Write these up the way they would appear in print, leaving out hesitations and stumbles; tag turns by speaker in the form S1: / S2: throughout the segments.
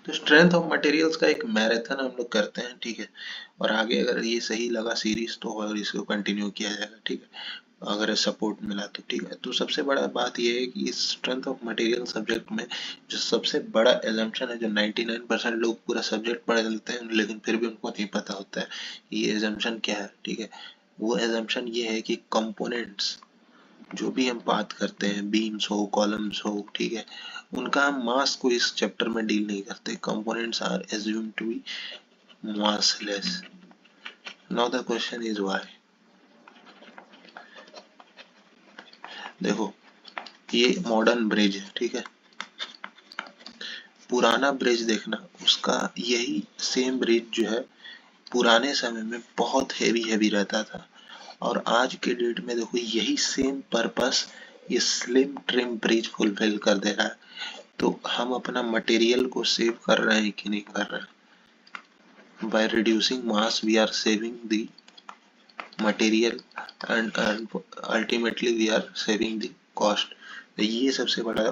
S1: तो strength of materials का एक मैराथन हम लोग करते हैं, ठीक है। और आगे अगर ये सही लगा सीरीज तो और इसको कंटिन्यू किया जाएगा, ठीक है, अगर सपोर्ट मिला तो, ठीक है। तो सबसे बड़ा बात ये है कि इस स्ट्रेंथ ऑफ मटेरियल सब्जेक्ट में जो सबसे बड़ा एजम्पशन है, जो 99% लोग पूरा सब्जेक्ट पढ़ लेते हैं लेकिन फिर भी उनको नहीं पता होता है ये एजम्पशन क्या है, ठीक है। वो एजम्पशन ये है कि कंपोनेंट्स जो भी हम बात करते हैं, बीम्स हो, कॉलम्स हो, ठीक है, उनका हम मास को इस चैप्टर में डील नहीं करते। Components are assumed to be massless. Now the question is why. देखो, ये मॉडर्न ब्रिज है, ठीक है। पुराना ब्रिज देखना, उसका यही सेम ब्रिज जो है पुराने समय में बहुत हेवी हेवी रहता था, और आज के डेट में देखो यही सेम पर्पस ये स्लिम ट्रिम ब्रिज फुलफिल कर दे रहा है। तो हम अपना मटेरियल को सेव कर रहे हैं कि नहीं कर रहे हैं? By reducing mass we are saving the material and ultimately we are saving the cost। तो ये सबसे बड़ा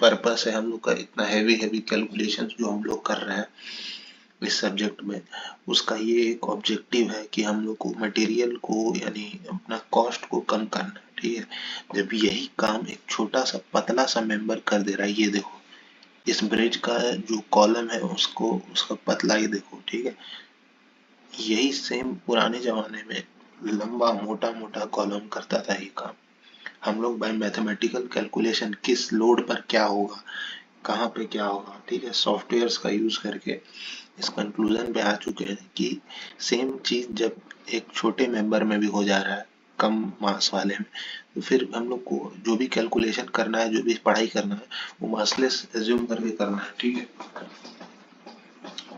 S1: पर्पस है हम लोग का, इतना हैवी हैवी कैलकुलेशन जो हम लोग कर रहे हैं इस सब्जेक्ट में, उसका ये एक ऑब्जेक्टिव है कि हम लोग को मटेरियल को यानी अपना कॉस्ट को कम करना है, ठीक है। जब यही काम एक छोटा सा पतला सा मेंबर कर दे रहा है, ये देखो इस ब्रिज का जो कॉलम है उसको, उसका पतला ही देखो, ठीक है। यही सेम पुराने जमाने में लंबा मोटा मोटा कॉलम करता था ये काम। हम लोग बाय मैथमेटिकल कैलकुलेशन किस लोड पर क्या होगा, कहाँ पे क्या होगा, ठीक है, सॉफ्टवेयर्स का यूज करके इस कंक्लूजन पे आ चुके हैं कि सेम चीज जब एक छोटे मेंबर में भी हो जा रहा है, कम मास वाले में, तो फिर हम लोग को जो भी कैलकुलेशन करना है, जो भी पढ़ाई करना है, वो मासलेस एज्यूम करके करना है, ठीक है।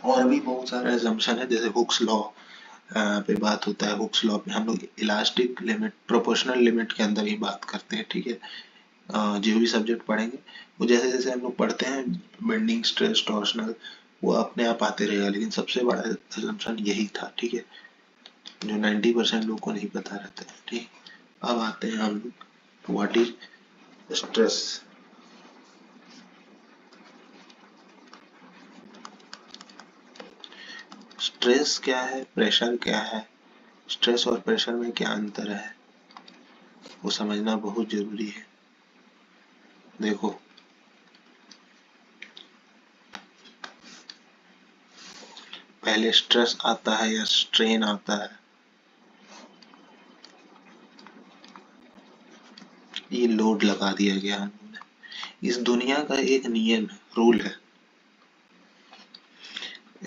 S1: और भी बहुत सारे एजम्पशन है, जैसे हुक्स लॉ पे बात होता है। हुक्स लॉ पे हम लोग इलास्टिक लिमिट, प्रोपोर्शनल लिमिट के अंदर ही बात करते हैं, ठीक है। जो भी सब्जेक्ट पढ़ेंगे वो जैसे जैसे हम लोग पढ़ते हैं बेंडिंग, स्ट्रेस, टॉर्शनल, वो अपने आप आते रहेगा, लेकिन सबसे बड़ा assumption यही था, ठीक है, जो 90% लोग को नहीं पता रहता है, ठीक। अब आते हैं हम लोग व्हाट इज स्ट्रेस। स्ट्रेस क्या है, प्रेशर क्या है, स्ट्रेस और प्रेशर में क्या अंतर है, वो समझना बहुत जरूरी है। देखो, पहले स्ट्रेस आता है या स्ट्रेन आता है, ये लोड लगा दिया गया हमने। इस दुनिया का एक नियम है, रूल है,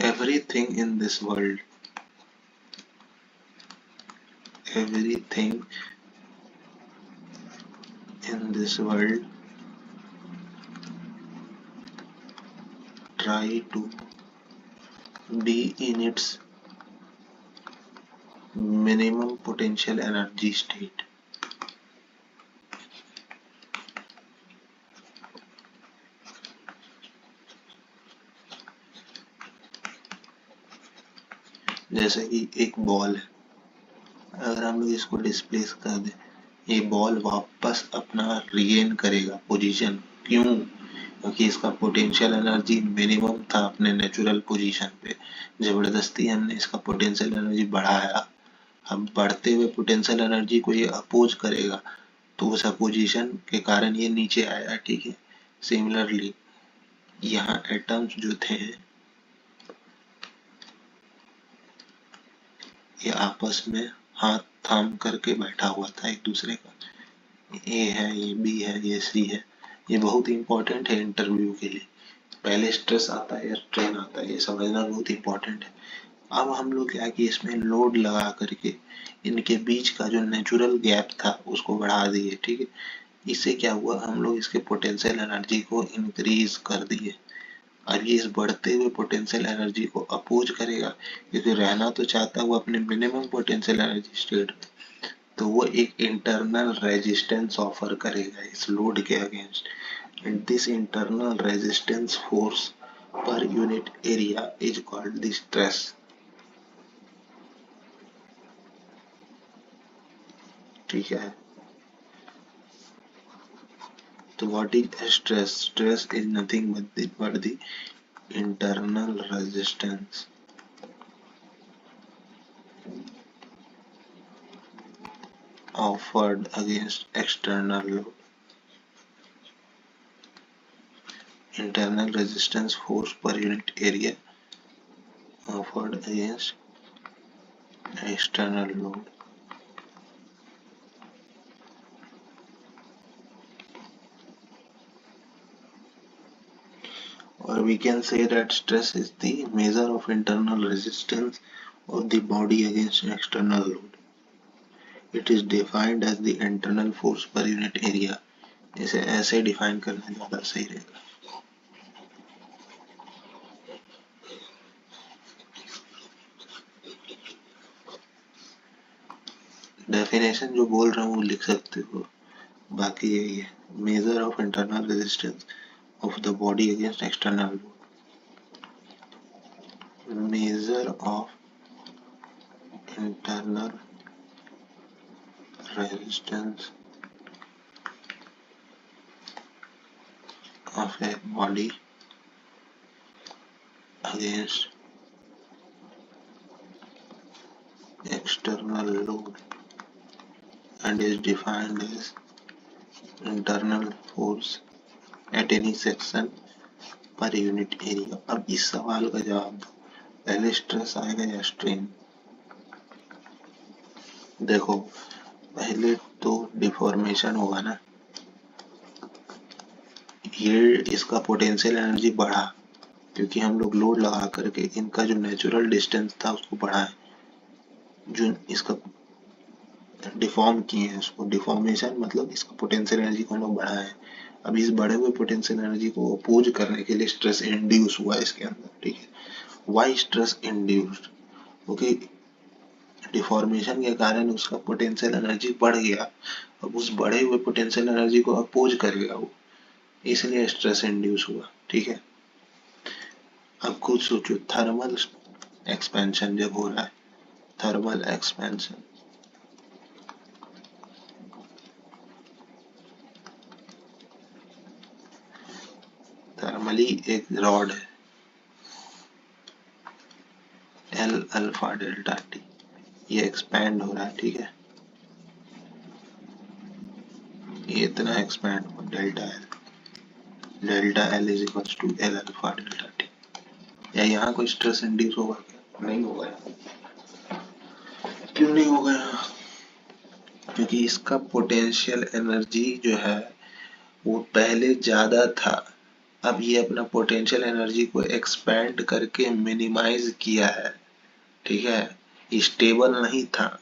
S1: everything in this world, everything in this world try to be in its minimum potential energy state। जैसे कि एक बॉल है, अगर हम लोग इसको डिस्प्लेस कर दें, ये बॉल वापस अपना रीगेन करेगा पोजीशन, क्यों? क्योंकि इसका पोटेंशियल एनर्जी मिनिमम था अपने नेचुरल पोजीशन पे, जबरदस्ती हमने इसका पोटेंशियल एनर्जी बढ़ाया। अब बढ़ते हुए पोटेंशियल एनर्जी को ये अपोज करेगा, तो उस अपोजिशन के कारण ये नीचे आया, ठीक है। सिमिलरली यहाँ एटम्स जो थे ये आपस में हाथ थाम करके बैठा हुआ था एक दूसरे का, ए है, ये बी है, ये सी है। ये बहुत इंपॉर्टेंट है इंटरव्यू के लिए, पहले स्ट्रेस आता है या स्ट्रेन आता है, ये समझना बहुत इंपॉर्टेंट है। अब हम लोग क्या कि इसमें लोड लगा करके इनके बीच का जो नेचुरल गैप था उसको बढ़ा दिए, ठीक है। इससे क्या हुआ, हम लोग इसके पोटेंशियल एनर्जी को इंक्रीज कर दिए, और ये इस बढ़ते हुए पोटेंशियल एनर्जी को अपोज करेगा, क्योंकि रहना तो चाहता है वो अपने मिनिमम पोटेंशियल एनर्जी स्टेट में। तो वो एक इंटरनल रेजिस्टेंस ऑफर करेगा इस लोड के against, and this internal resistance force per unit area is called the stress, ठीक है। तो what is stress? Stress is nothing but the internal resistance offered against external load. Internal resistance force per unit area offered against external load. Or we can say that stress is the measure of internal resistance of the body against external load. It is defined as the internal force per unit area. इसे ऐसे define करना ज़्यादा सही रहेगा. Definition जो बोल रहा हूँ वो लिख सकते हो, बाकी यही है. Measure of internal resistance of the body against external load. Measure of internal resistance of a body against external load and is defined as internal force at any section per unit area. अब इस सवाल का जवाब दो, पहले stress आएगा या strain? देखो, पहले तो डिफॉर्मेशन होगा ना, ये इसका पोटेंशियल एनर्जी बढ़ा क्योंकि हम लोग लोड लगा करके इनका जो नेचुरल डिस्टेंस था उसको बढ़ाएं, जो इसका डिफॉर्म किए हैं उसको. डिफॉर्मेशन मतलब इसका पोटेंशियल एनर्जी को हम लोग बढ़ाएं. अब इस बढ़े हुए पोटेंशियल एनर्जी को अपोज करने के लिए स्ट्रेस इंड्यूस हुआ इसके अंदर. ठीक है, why stress induced? Okay, deformation के कारण उसका पोटेंशियल एनर्जी बढ़ गया. अब उस बढ़े हुए पोटेंशियल एनर्जी को अपोज करेगा वो, इसलिए स्ट्रेस इंड्यूस हुआ. ठीक है, अब खुद सोचो, थर्मल एक्सपेंशन जब हो रहा है, थर्मल एक्सपेंशन, थर्मली एक रॉड है एल अल्फा डेल्टा टी, ये एक्सपैंड हो रहा है. ठीक है, ये इतना एक्सपैंड हो, delta L is equal to L alpha delta T. या यहाँ कोई स्ट्रेस इंड्यूस होगा क्या? नहीं होगा. क्यों नहीं होगा? क्योंकि इसका पोटेंशियल एनर्जी जो है वो पहले ज्यादा था, अब ये अपना पोटेंशियल एनर्जी को एक्सपैंड करके मिनिमाइज किया है. ठीक है, स्टेबल नहीं था.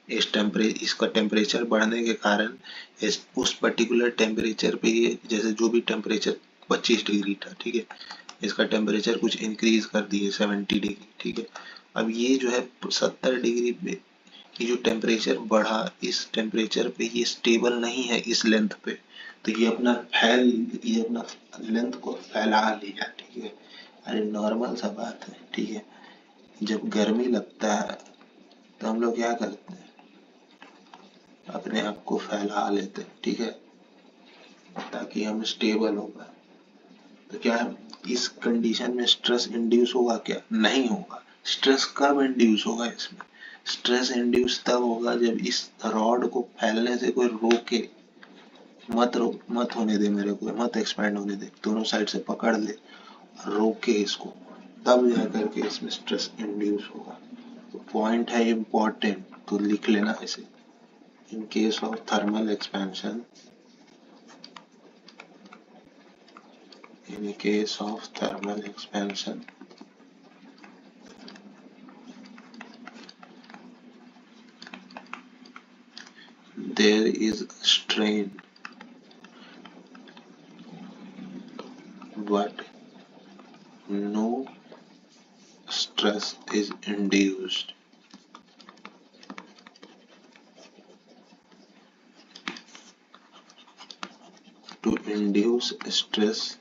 S1: इसका टेम्परेचर बढ़ने के कारण उस पर्टिकुलर टेम्परेचर पे ये, जैसे जो भी टेम्परेचर 25 डिग्री था, ठीक है, इसका टेम्परेचर कुछ इंक्रीज कर दिए 70 डिग्री. ठीक है, अब ये जो है 70 डिग्री पे ये जो टेम्परेचर बढ़ा, इस टेम्परेचर पे ये स्टेबल नहीं है इस लेंथ पे, तो ये अपना लेंथ को फैला लिया. ठीक है, अरे नॉर्मल सा बात है. ठीक है, जब गर्मी लगता है तो हम लोग क्या करते हैं, अपने आप को फैला लेते हैं. ठीक है, ताकि हम स्टेबल हो पाए. तो क्या इस कंडीशन में स्ट्रेस इंड्यूस होगा क्या? नहीं होगा. स्ट्रेस कब इंड्यूस होगा इसमें? स्ट्रेस इंड्यूस तब होगा जब इस रॉड को फैलने से कोई रोके, मत होने दे, मेरे को मत एक्सपैंड होने दे, दोनों साइड से पकड़ ले, रोके इसको, तब जाकर के इसमें स्ट्रेस इंड्यूस होगा. तो पॉइंट है इम्पोर्टेंट, तो लिख लेना इसे. In case of thermal expansion, in case of thermal expansion, there is strain but no stress is induced. To induce stress,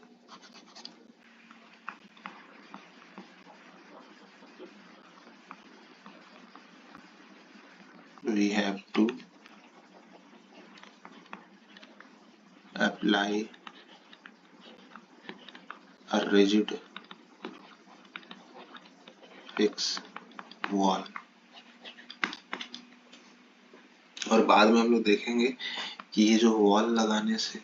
S1: we have to apply a rigid fix wall. और बाद में हम लोग देखेंगे कि ये जो वॉल लगाने से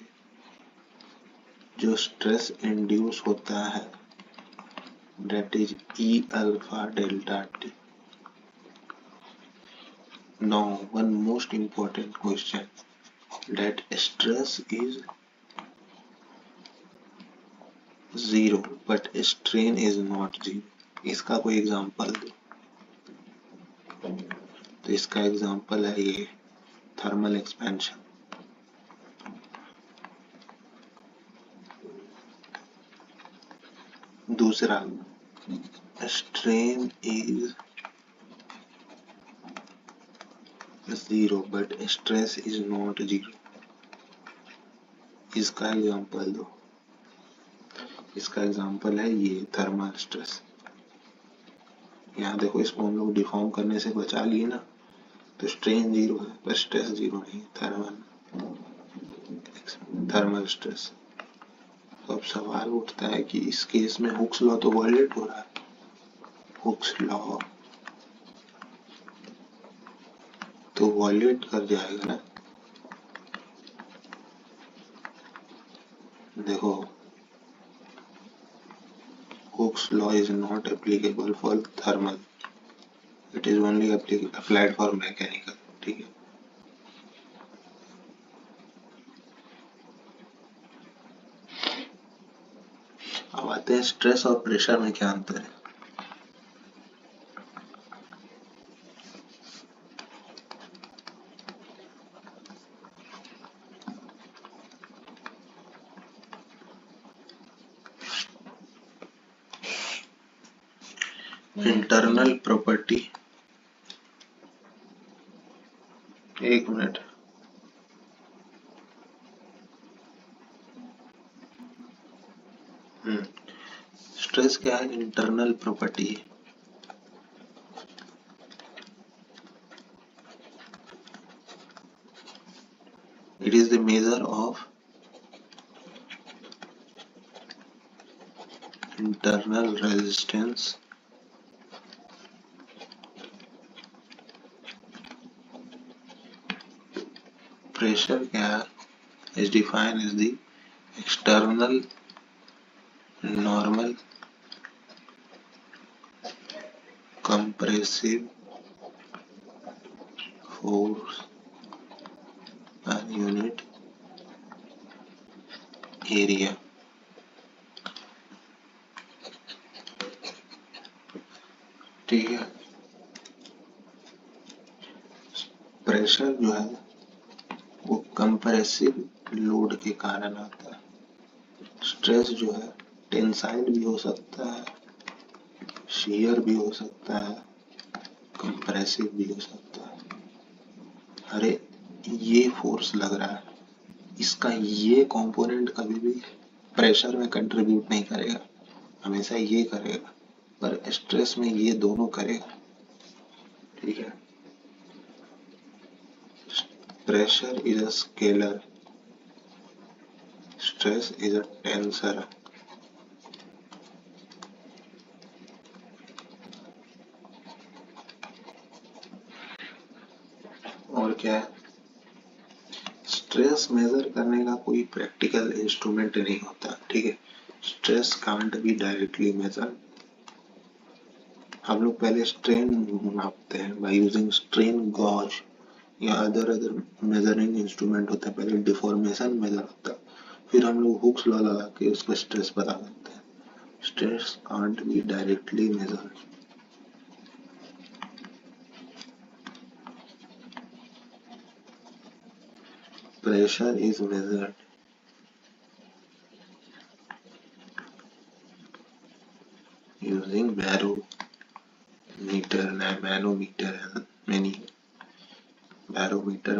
S1: जो स्ट्रेस इंड्यूस होता है that is E alpha delta T. Now one most important question, that stress is zero but strain is not zero. इसका कोई एग्जांपल दो। तो इसका एग्जांपल है ये थर्मल एक्सपेंशन। दूसरा, strain is zero but stress is not zero। इसका example दो। इसका एग्जांपल है ये थर्मल स्ट्रेस। यहाँ देखो, इसको हम लोग डिफॉर्म करने से बचा लिए ना, तो स्ट्रेन जीरो है पर स्ट्रेस जीरो नहीं, थर्मल स्ट्रेस। तो अब सवाल उठता है कि इस केस में हुक्स लॉ तो वायलेट हो रहा है। हुक्स लॉ तो वायलेट कर जाएगा ना। देखो, Hooke's law is not applicable for thermal, it is only applied for mechanical। ठीक है, अब आते हैं स्ट्रेस और प्रेशर में क्या अंतर है। इंटरनल प्रॉपर्टी, एक मिनट, स्ट्रेस क्या है? इंटरनल प्रॉपर्टी है। It is the measure of internal resistance pressure क्या is defined as the external normal compressive force per unit area। ठीक है, प्रेशर जो है वो कंप्रेसिव लोड के कारण आता है। स्ट्रेस जो है टेंसाइल भी हो सकता है, शियर भी हो सकता है, कंप्रेसिव भी हो सकता है। अरे ये फोर्स लग रहा है, इसका ये कंपोनेंट कभी भी प्रेशर में कंट्रीब्यूट नहीं करेगा, हमेशा ये करेगा, पर स्ट्रेस में ये दोनों करेगा। ठीक है, pressure is a scalar, stress is a tensor. और क्या है, स्ट्रेस मेजर करने का कोई प्रैक्टिकल इंस्ट्रूमेंट नहीं होता। ठीक है, stress can't be directly measure. हम लोग पहले स्ट्रेन मापते हैं बाय यूजिंग स्ट्रेन गॉज या अदर मेजरिंग इंस्ट्रूमेंट होता है। पहले डिफॉर्मेशन मेजर होता है, फिर हम लोग हुक्स लॉ लगा के उसका स्ट्रेस पता करते हैं। Stress can't be directly measured. Pressure is measured using barometer, manometer and many manometer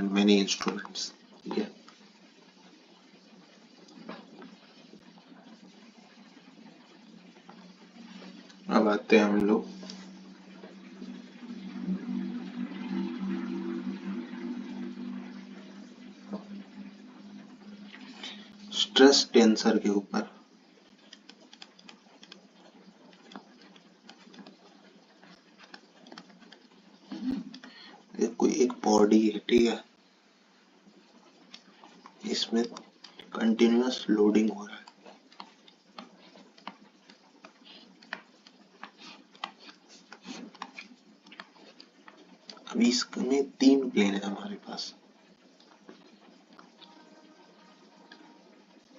S1: and many instruments। ठीक है, अब आते हैं हम लोग स्ट्रेस टेंसर के ऊपर। बॉडी है, ठीक है, इसमें कंटिन्यूअस लोडिंग हो रहा है। अब इसमें 3 प्लेन है हमारे पास,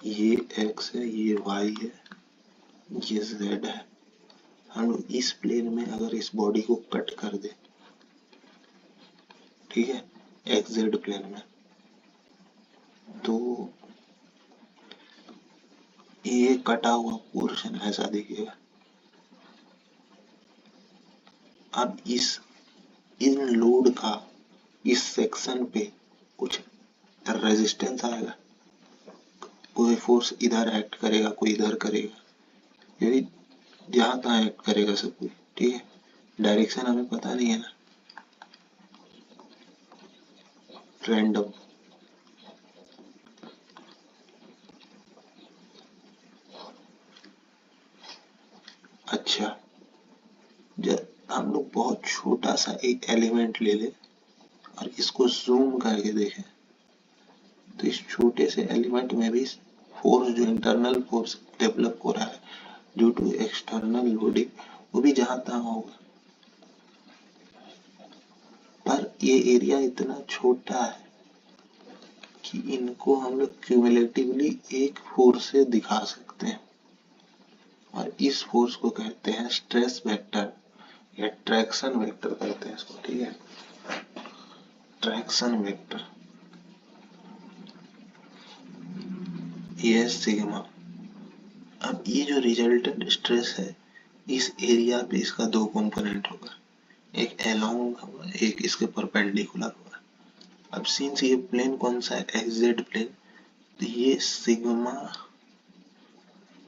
S1: ये x है, ये y है, ये z है। हम लोग इस प्लेन में अगर इस बॉडी को कट कर दे, ठीक है, एक्स जेड प्लेन में, तो ये कटा हुआ पोर्शन ऐसा दिखेगा। अब इन लोड का इस सेक्शन पे कुछ रेजिस्टेंस आएगा, कोई फोर्स इधर एक्ट करेगा, कोई इधर करेगा, यदि जहां तहां एक्ट करेगा सब कुछ, ठीक है। डायरेक्शन हमें पता नहीं है ना, रैंडम। अच्छा, जब हम लोग बहुत छोटा सा एक एलिमेंट ले ले और इसको जूम करके देखें, तो इस छोटे से एलिमेंट में भी फोर्स, जो इंटरनल फोर्स डेवलप हो रहा है ड्यू टू एक्सटर्नल लोडिंग, वो भी जहां तहां होगा। पर ये एरिया इतना छोटा है कि इनको हम लोग क्यूमुलेटिवली एक फोर्स से दिखा सकते हैं, और इस फोर्स को कहते हैं स्ट्रेस वेक्टर या ट्रैक्शन वेक्टर कहते हैं इसको, ठीक है, ट्रैक्शन वेक्टर। ये सिग्मा। अब ये जो रिजल्टेंट स्ट्रेस है, इस एरिया पे इसका 2 कंपोनेंट होगा, एक अलोंग होगा, एक इसके परपेंडिकुलर होगा। अब सिंस ये प्लेन कौन सा है, एक्स जेड प्लेन, तो ये सिग्मा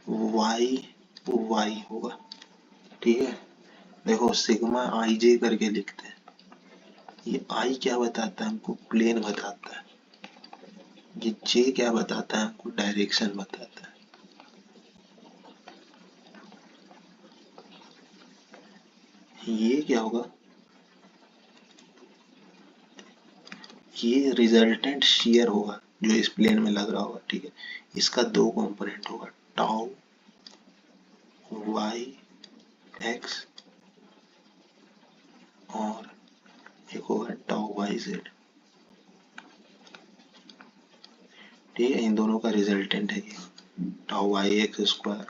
S1: वाई वाई होगा, ठीक है। देखो सिग्मा आई जे करके लिखते हैं, ये आई क्या बताता है हमको, प्लेन बताता है, ये जे क्या बताता है हमको, डायरेक्शन बताता है। ये क्या होगा, ये रिजल्टेंट शियर होगा जो इस प्लेन में लग रहा होगा, ठीक है। इसका 2 कंपोनेंट होगा, टाउ वाई एक्स और एक होगा टाउ वाई जेड, ठीक है। इन दोनों का रिजल्टेंट है ये tau y x square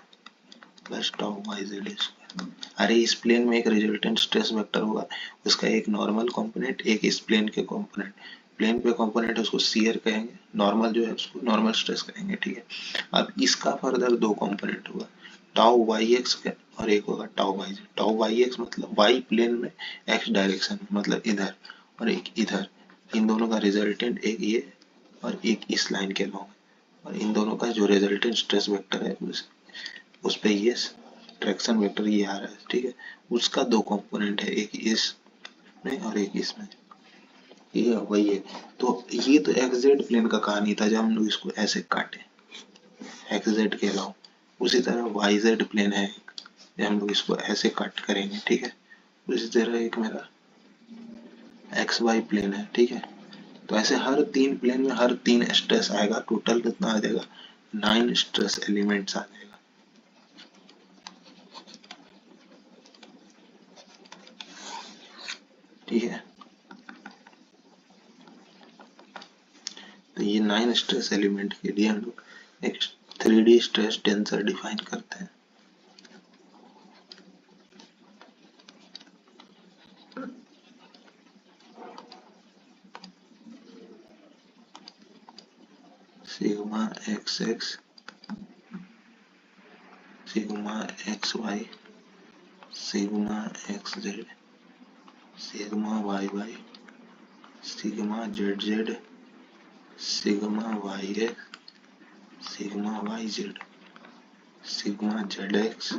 S1: plus tau y z square. अरे इस प्लेन में एक रिजल्टेंट स्ट्रेस वेक्टर होगा, उसका एक नॉर्मल कंपोनेंट, एक इस प्लेन के कंपोनेंट। प्लेन पे कंपोनेंट है उसको शियर कहेंगे, नॉर्मल जो है उसको नॉर्मल स्ट्रेस कहेंगे, ठीक है। अब इसका फर्दर 2 कंपोनेंट होगा, टाउ वाई एक्स और एक होगा tau y z. Tau y x मतलब वाई प्लेन में, एक्स डायरेक्शन में मतलब इधर, और एक इधर। इन दोनों का रिजल्टेंट एक ये और एक इस लाइन के लॉन्ग, और इन दोनों का जो रिजल्टेंट स्ट्रेस वेक्टर है उस पे ये ट्रैक्शन वेक्टर ये आ रहा है, ठीक है। उसका 2 कंपोनेंट है, एक इसमें और एक इसमें, ये वही है। तो ये तो एक्स जेड प्लेन का कहानी था जब हम लोग इसको ऐसे काटे एक्स जेड के अलावा। उसी तरह वाई जेड प्लेन है, जब हम लोग इसको ऐसे कट करेंगे, ठीक है। उसी तरह एक मेरा एक्स वाई प्लेन है, ठीक है। तो ऐसे हर 3 प्लेन में हर 3 स्ट्रेस आएगा, टोटल कितना आ जाएगा, 9 स्ट्रेस एलिमेंट्स आ जाएगा। ठीक है, तो ये 9 स्ट्रेस एलिमेंट के लिए हम लोग एक 3D स्ट्रेस टेंसर डिफाइन करते हैं। Sigma x x, sigma x y, sigma x z, sigma y y, sigma z z, sigma y x, sigma y z, sigma z x,